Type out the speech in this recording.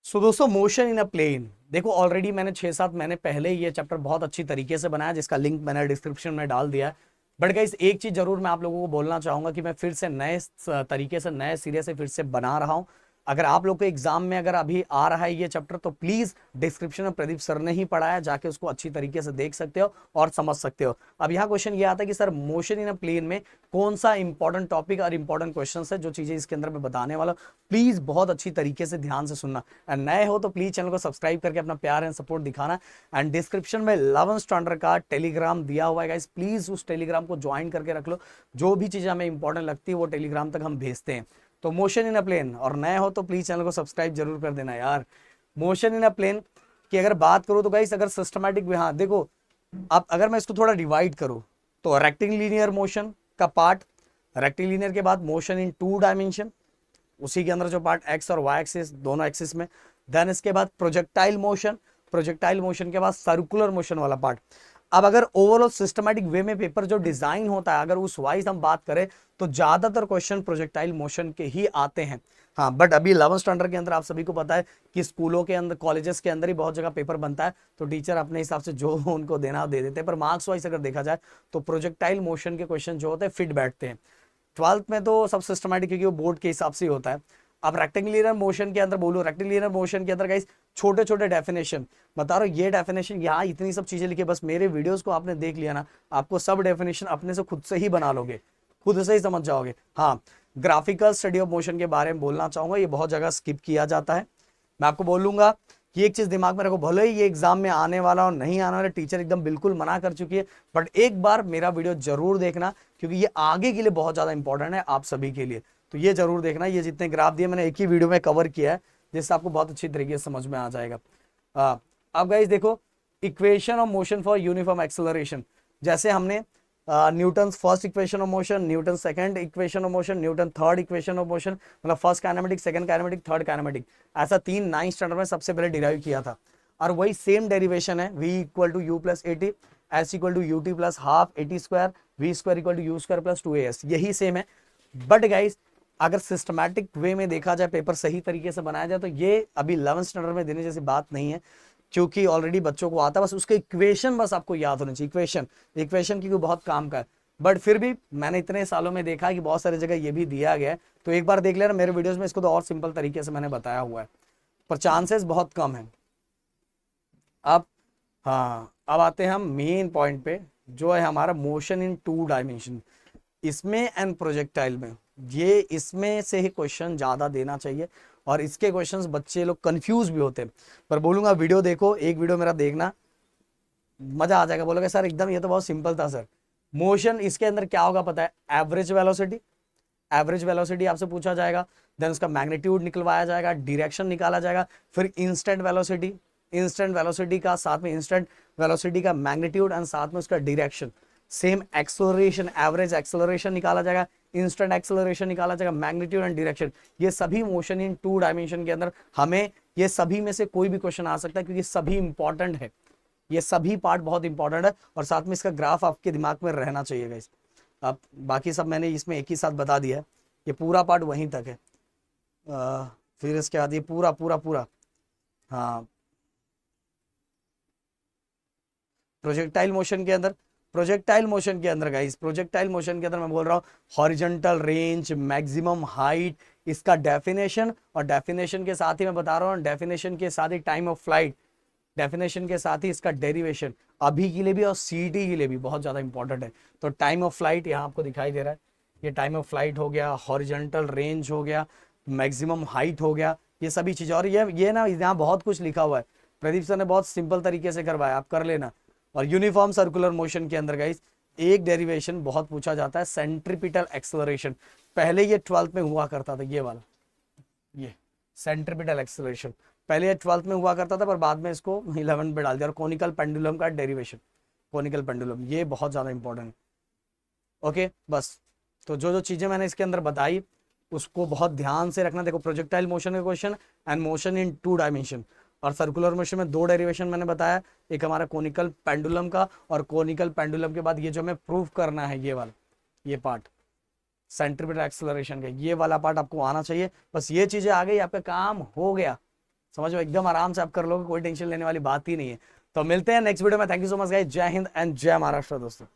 सो दोस्तों, motion in a plane, देखो already मैंने 6-7 महीने पहले ही ये चैप्टर बहुत अच्छी तरीके से बनाया, जिसका लिंक मैंने डिस्क्रिप्शन में डाल दिया है। बट गाइस, एक चीज जरूर मैं आप लोगों को बोलना चाहूंगा कि मैं फिर से नए तरीके से, नए सिरे से फिर से बना रहा हूं। अगर आप लोग के एग्जाम में अगर अभी आ रहा है ये चैप्टर, तो प्लीज डिस्क्रिप्शन में प्रदीप सर ने ही पढ़ाया, जाके उसको अच्छी तरीके से देख सकते हो और समझ सकते हो। अब यहाँ क्वेश्चन ये आता है कि sir motion in a plane में कौन सा इंपॉर्टेंट टॉपिक और इंपॉर्टेंट क्वेश्चन है, जो चीजें इसके अंदर मैं बताने वाला हूं। प्लीज बहुत अच्छी तरीके से ध्यान से सुनना। एंड नए हो तो प्लीज चैनल को सब्सक्राइब करके अपना प्यार एंड सपोर्ट दिखाना। एंड डिस्क्रिप्शन में 11th स्टैंडर्ड का टेलीग्राम दिया हुआ है गाइस, प्लीज उस टेलीग्राम को ज्वाइन करके रख लो। जो भी चीजें हमें इंपॉर्टेंट लगती है वो टेलीग्राम तक हम भेजते हैं। तो मोशन इन अ प्लेन, और नए हो तो प्लीज चैनल को सब्सक्राइब जरूर कर देना यार। मोशन इन अ प्लेन की अगर बात करूं तो गाइस, अगर सिस्टमैटिक, हाँ देखो, अब अगर मैं इसको थोड़ा डिवाइड करूं तो रेक्टिलिनियर मोशन का पार्ट, रेक्टिलिनियर के बाद मोशन इन 2 डायमेंशन, उसी के अंदर जो पार्ट एक्स और वाई एक्सिस, दोनों एक्सिस में। देन इसके बाद प्रोजेक्टाइल मोशन, प्रोजेक्टाइल मोशन के बाद सर्कुलर मोशन वाला पार्ट। अब अगर ओवरऑल सिस्टमैटिक वे में पेपर जो डिजाइन होता है, अगर उस वाइज हम बात करें, तो ज्यादातर क्वेश्चन प्रोजेक्टाइल मोशन के ही आते हैं। हाँ, बट अभी 11th स्टैंडर्ड के अंदर आप सभी को पता है कि स्कूलों के अंदर, कॉलेजेस के अंदर ही बहुत जगह पेपर बनता है, तो टीचर अपने हिसाब से जो उनको देना दे देते हैं। पर मार्क्स वाइज अगर देखा जाए तो प्रोजेक्टाइल मोशन के क्वेश्चन जो होते हैं फिट बैठते हैं। 12th में तो सब सिस्टमैटिक, क्योंकि वो बोर्ड के हिसाब से ही होता है। अब रेक्टेंगुलर मोशन के अंदर बोलो, रेक्टेंगुलर मोशन के अंदर गाइस छोटे छोटे डेफिनेशन बता रहा हूँ। ये डेफिनेशन यहाँ इतनी सब चीजें लिखी, बस मेरे वीडियोस को आपने देख लिया ना, आपको सब डेफिनेशन अपने से खुद से ही बना लोगे, खुद से ही समझ जाओगे। हाँ, ग्राफिकल स्टडी ऑफ मोशन के बारे में बोलना चाहूंगा, ये बहुत जगह स्किप किया जाता है। मैं आपको बोलूंगा कि एक चीज दिमाग में रखो, भले ही ये एग्जाम में आने वाला और नहीं आने वाला, टीचर एकदम बिल्कुल मना कर चुकी है, बट एक बार मेरा वीडियो जरूर देखना, क्योंकि ये आगे के लिए बहुत ज्यादा इंपॉर्टेंट है आप सभी के लिए। तो ये जरूर देखना, ये जितने ग्राफ दिए मैंने एक ही वीडियो में कवर किया है, जिससे आपको बहुत अच्छी तरीके से समझ में आ जाएगा। अब गाइस देखो, equation of motion for uniform acceleration, जैसे हमने Newton first equation of motion, Newton second equation of motion, Newton third equation of motion, मतलब first kinematic, second kinematic, third kinematic, ऐसा 3 9th स्टैंडर्ड में सबसे पहले डिराइव किया था। और वही सेम डेरिवेशन है, v equal to u plus a t, s equal to u t plus half a t square, v square equal to u square plus 2as, यही सेम है। बट गाइस, अगर systematic way में देखा जाए, paper सही तरीके से बनाया जाए, तो ये अभी 11th स्टैंडर्ड में देने जैसी बात नहीं है, क्योंकि ऑलरेडी बच्चों को आता है, बस उसके इक्वेशन बस आपको याद होनी चाहिए। इक्वेशन, इक्वेशन की बहुत काम का है। बट फिर भी मैंने इतने सालों में देखा कि बहुत सारी जगह ये भी दिया गया है, तो एक बार देख लेना मेरे वीडियोस में, इसको तो और सिंपल तरीके से मैंने बताया हुआ है, पर चांसेस बहुत कम है। अब हाँ, अब आते हैं हम मेन पॉइंट पे, जो है हमारा मोशन इन 2 डायमेंशन। इसमें एंड प्रोजेक्टाइल में, ये इसमें से ही क्वेश्चन ज्यादा देना चाहिए, और इसके क्वेश्चंस बच्चे लोग कंफ्यूज भी होते हैं। पर बोलूंगा वीडियो देखो, एक वीडियो मेरा देखना, मजा आ जाएगा, बोलोगे सर एकदम ये तो बहुत सिंपल था सर। मोशन इसके अंदर क्या होगा पता है? एवरेज वेलोसिटी, एवरेज वेलोसिटी आपसे पूछा जाएगा, देन उसका मैग्नीट्यूड निकलवाया जाएगा, डायरेक्शन निकाला जाएगा, फिर इंस्टेंट वेलोसिटी, इंस्टेंट वेलोसिटी का साथ में इंस्टेंट वेलोसिटी का मैग्नीट्यूड एंड साथ में उसका direction, same acceleration, average acceleration निकाला जाएगा, इंस्टेंट एक्सेलरेशन निकाला जाएगा, मैग्नीट्यूड एंड डायरेक्शन। ये सभी मोशन इन 2 डायमेंशन के अंदर हमें, ये सभी में से कोई भी क्वेश्चन आ सकता है, क्योंकि सभी इंपॉर्टेंट है, ये सभी पार्ट बहुत इंपॉर्टेंट है, और साथ में इसका ग्राफ आपके दिमाग में रहना चाहिए गाइस। अब बाकी सब मैंने इसमें एक ही साथ बता दिया है, ये पूरा पार्ट वहीं तक है। फिर इसके बाद ये पूरा पूरा पूरा, हाँ, प्रोजेक्टाइल मोशन के अंदर, प्रोजेक्टाइल मोशन के अंदर गाइस, प्रोजेक्टाइल मोशन के अंदर मैं बोल रहा हूँ हॉरिजॉन्टल रेंज, मैक्सिमम हाइट, इसका डेफिनेशन, और डेफिनेशन के साथ ही मैं बता रहा हूँ, डेफिनेशन के साथ ही टाइम ऑफ फ्लाइट, डेफिनेशन के साथ ही इसका डेरिवेशन, अभी के लिए भी और सीटी के लिए भी बहुत ज्यादा इंपॉर्टेंट है। तो टाइम ऑफ फ्लाइट यहाँ आपको दिखाई दे रहा है, ये टाइम ऑफ फ्लाइट हो गया, हॉरिजॉन्टल रेंज हो गया, मैक्सिमम हाइट हो गया, ये सभी चीजें। और ये ना यहाँ बहुत कुछ लिखा हुआ है, प्रदीप सर ने बहुत सिंपल तरीके से करवाया, आप कर लेना। और यूनिफॉर्म सर्कुलर मोशन के अंदर गाइस एक डेरिवेशन बहुत पूछा जाता है, सेंट्रीपिटल एक्सेलरेशन। पहले ये 12th में हुआ करता था, ये वाला, ये सेंट्रीपिटल एक्सेलरेशन पहले 12th में हुआ करता था, पर बाद में इसको 11th में डाल दिया। और कोनिकल पेंडुलम का डेरिवेशन, कोनिकल पेंडुलम, ये बहुत ज्यादा इंपॉर्टेंट है। ओके, बस, तो जो जो चीजें मैंने इसके अंदर बताई उसको बहुत ध्यान से रखना। देखो, प्रोजेक्टाइल मोशन का question and motion in 2 dimension, और सर्कुलर मोशन में 2 डेरिवेशन मैंने बताया, एक हमारा कोनिकल पेंडुलम का, और कोनिकल पेंडुलम के बाद ये जो हमें प्रूव करना है, ये वाला, ये पार्ट सेंट्रीपिटल एक्सेलरेशन का, ये वाला पार्ट आपको आना चाहिए। बस ये चीजें आ गई, आपका काम हो गया, समझ लो, एकदम आराम से आप कर लोगे, कोई टेंशन लेने वाली बात ही नहीं है। तो मिलते हैं नेक्स्ट वीडियो में। Thank you so much guys, जय हिंद एंड जय महाराष्ट्र दोस्तों।